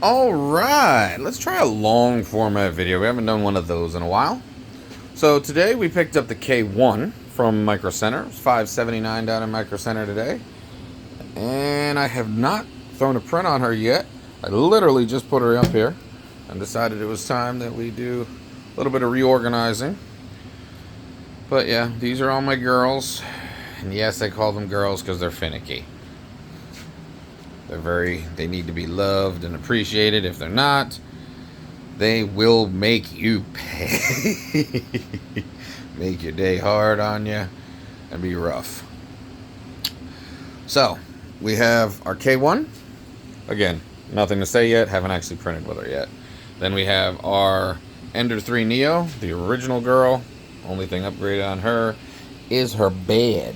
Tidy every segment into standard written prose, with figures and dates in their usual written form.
Alright, let's try a long format video. We haven't done one of those in a while. So today we picked up the K1 from Micro Center. It's $5.79 down in Micro Center today. And I have not thrown a print on her yet. I literally just put her up here and decided it was time that we do a little bit of reorganizing. But yeah, these are all my girls. And yes, I call them girls because they're finicky. They need to be loved and appreciated. If they're not, they will make you pay. Make your day hard on you and be rough. So, we have our K1. Again, nothing to say yet. Haven't actually printed with her yet. Then we have our Ender 3 Neo, the original girl. Only thing upgraded on her is her bed.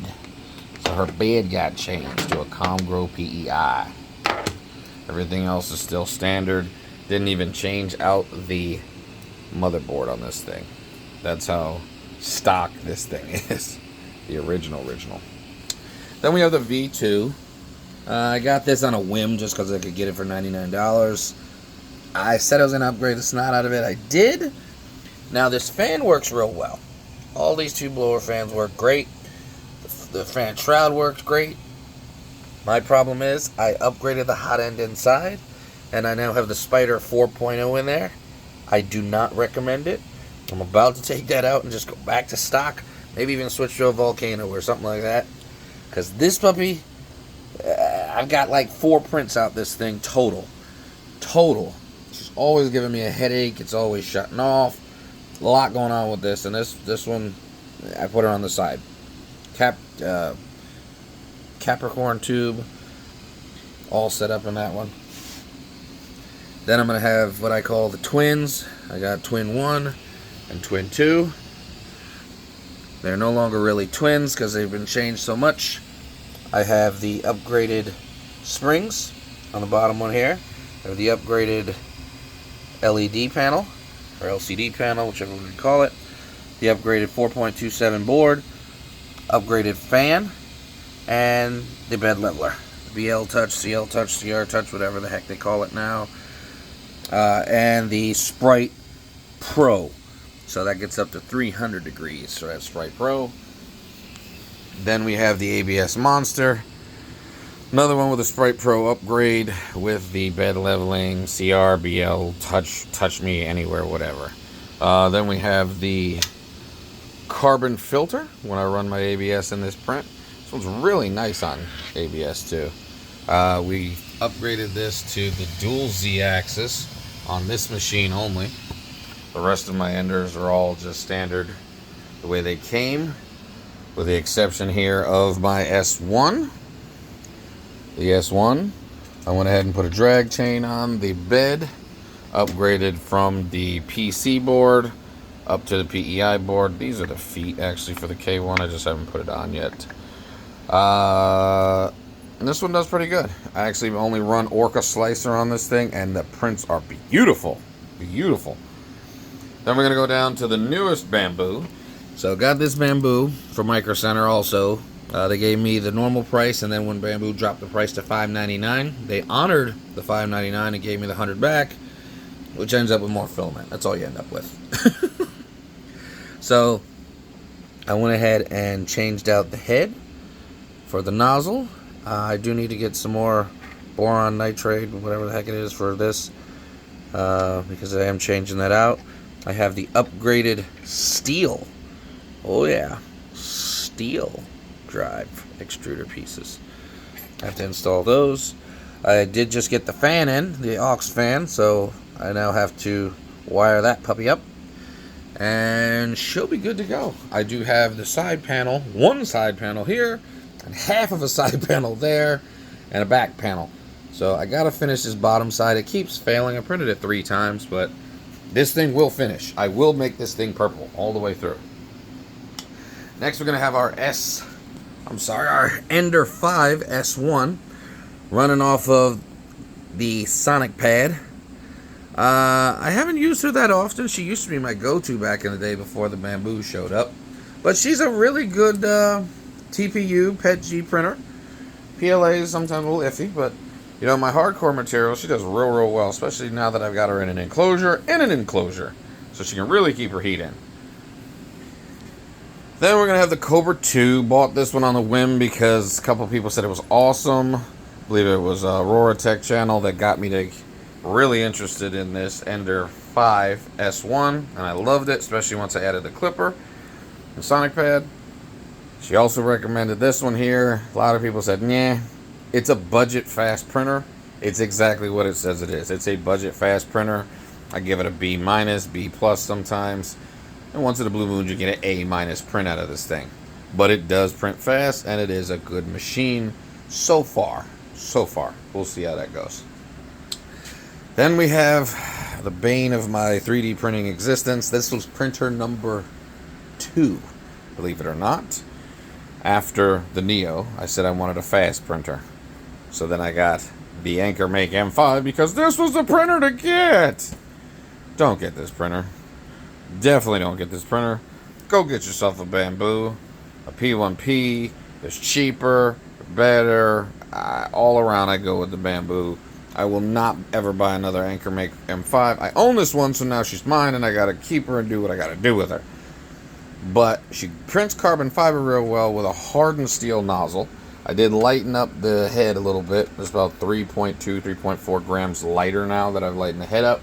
So her bed got changed to a Comgrow PEI. Everything else is still standard. Didn't even change out the motherboard on this thing. That's how stock this thing is. The original. Then we have the V2. I got this on a whim just because I could get it for $99. I said I was going to upgrade the snot out of it. I did. Now this fan works real well. All these two blower fans work great. The fan shroud works great. My problem is I upgraded the hot end inside, and I now have the Spider 4.0 in there. I do not recommend it. I'm about to take that out and just go back to stock. Maybe even switch to a Volcano or something like that. Because this puppy, I've got like 4 prints out this thing total. It's always giving me a headache. It's always shutting off. A lot going on with this. And this one, I put it on the side. Capricorn tube all set up in that one. Then I'm going to have what I call the twins. I got twin 1 and twin 2. They're no longer really twins because they've been changed so much. I have the upgraded springs on the bottom one here. I have the upgraded LED panel, or LCD panel, whichever one you call it. The upgraded 4.27 board. Upgraded fan. And the bed leveler. BL Touch, CL Touch, CR Touch, whatever the heck they call it now. And the Sprite Pro. So that gets up to 300 degrees. So that's Sprite Pro. Then we have the ABS Monster. Another one with a Sprite Pro upgrade with the bed leveling, CR, BL, touch me anywhere, whatever. Then we have the carbon filter when I run my ABS in this print. This one's really nice on ABS too. We upgraded this to the dual Z-axis on this machine only. The rest of my Enders are all just standard the way they came, with the exception here of my S1. The S1, I went ahead and put a drag chain on the bed, upgraded from the PC board up to the PEI board. These are the feet actually for the K1. I just haven't put it on yet. And this one does pretty good. I actually only run Orca Slicer on this thing, and the prints are beautiful. Beautiful. Then we're going to go down to the newest Bamboo. So got this Bamboo from Micro Center also. They gave me the normal price, and then when Bamboo dropped the price to $5.99, they honored the $5.99 and gave me the 100 back, which ends up with more filament. That's all you end up with. So I went ahead and changed out the head for the nozzle. I do need to get some more boron nitrate, whatever the heck it is for this, because I am changing that out. I have the upgraded steel. Oh yeah, steel drive extruder pieces. I have to install those. I did just get the fan in, the aux fan, so I now have to wire that puppy up, and she'll be good to go. I do have the side panel, one side panel here, and half of a side panel there, and a back panel. So I gotta finish this bottom side. It keeps failing. I printed it 3 times, but this thing will finish. I will make this thing purple all the way through. Next we're gonna have our our Ender 5 S1 running off of the Sonic Pad. I haven't used her that often. She used to be my go-to back in the day before the Bamboo showed up. But she's a really good TPU PETG printer. PLA is sometimes a little iffy, but You know, my hardcore material, she does real well, especially now that I've got her in an enclosure, so she can really keep her heat in. Then we're going to have the Cobra 2. Bought this one on the whim because a couple people said it was awesome. I believe it was Aurora Tech channel that got me to really interested in this Ender 5 S1, and I loved it, especially once I added the clipper and Sonic Pad. She also recommended this one here. A lot of people said, nah, it's a budget fast printer. It's exactly what it says it is. It's a budget fast printer. I give it a B-, B+ sometimes. And once in a blue moon, you get an A- print out of this thing. But it does print fast, and it is a good machine so far. We'll see how that goes. Then we have the bane of my 3D printing existence. This was printer number 2, believe it or not. After the Neo, I said I wanted a fast printer. So then I got the AnkerMake M5 because this was the printer to get. Don't get this printer. Definitely don't get this printer. Go get yourself a Bamboo, a P1P. It's cheaper, better. All around I go with the Bamboo. I will not ever buy another AnkerMake M5. I own this one, so now she's mine, and I gotta keep her and do what I gotta do with her. But she prints carbon fiber real well with a hardened steel nozzle. I did lighten up the head a little bit. It's about 3.2, 3.4 grams lighter now that I've lightened the head up.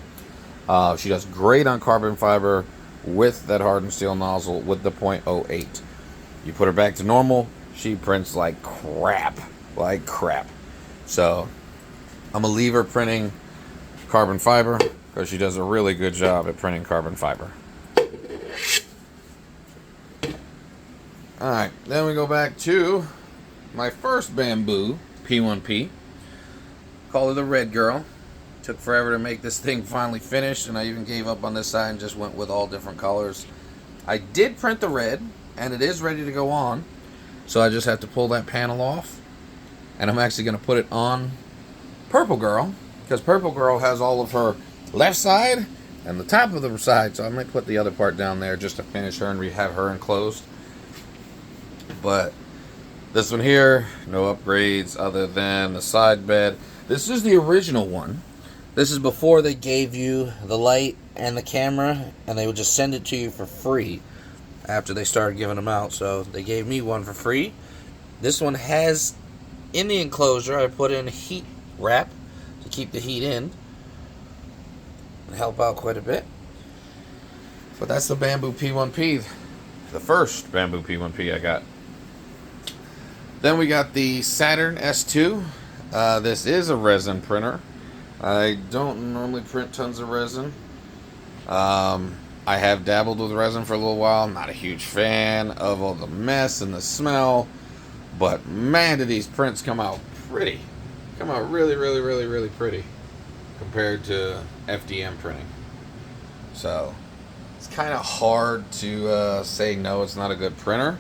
She does great on carbon fiber with that hardened steel nozzle with the .08. You put her back to normal, she prints like crap. So I'm going to leave her printing carbon fiber because she does a really good job at printing carbon fiber. Alright, then we go back to my first Bamboo P1P. Call her the Red Girl. Took forever to make this thing finally finished, and I even gave up on this side and just went with all different colors. I did print the red, and it is ready to go on, so I just have to pull that panel off, and I'm actually going to put it on Purple Girl, because Purple Girl has all of her left side and the top of the side, so I might put the other part down there just to finish her and have her enclosed. But this one here, no upgrades other than the side bed. This is the original one. This is before they gave you the light and the camera, and they would just send it to you for free after they started giving them out. So they gave me one for free. This one has, in the enclosure, I put in a heat wrap to keep the heat in and help out quite a bit. But that's the Bamboo P1P, the first Bamboo P1P I got. Then we got the Saturn S2. This is a resin printer. I don't normally print tons of resin. I have dabbled with resin for a little while. I'm not a huge fan of all the mess and the smell. But man, do these prints come out pretty. Come out really pretty compared to FDM printing. So it's kind of hard to say no, it's not a good printer.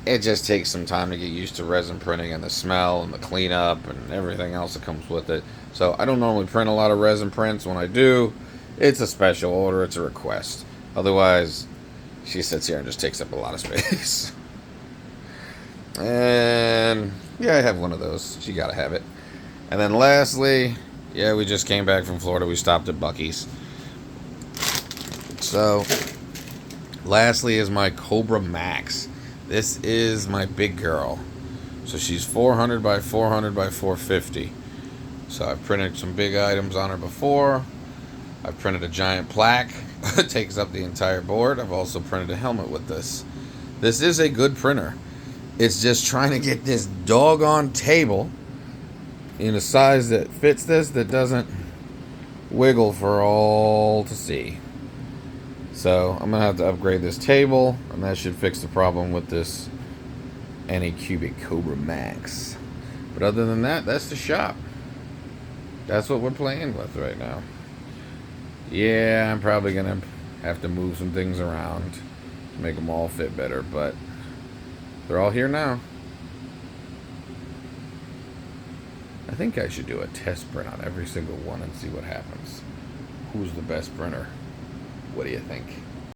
It just takes some time to get used to resin printing and the smell and the cleanup and everything else that comes with it. So I don't normally print a lot of resin prints. When I do, it's a special order, it's a request. Otherwise, she sits here and just takes up a lot of space. And yeah, I have one of those. She gotta have it. And then lastly, yeah, we just came back from Florida. We stopped at Buc-ee's. So lastly is my Cobra Max. This is my big girl. So she's 400 by 400 by 450. So I've printed some big items on her before. I've printed a giant plaque. It takes up the entire board. I've also printed a helmet with this. This is a good printer. It's just trying to get this doggone table in a size that fits this, that doesn't wiggle for all to see. So I'm going to have to upgrade this table, and that should fix the problem with this Anycubic Cobra Max. But other than that, that's the shop. That's what we're playing with right now. Yeah, I'm probably going to have to move some things around to make them all fit better, but they're all here now. I think I should do a test print on every single one and see what happens. Who's the best printer? What do you think?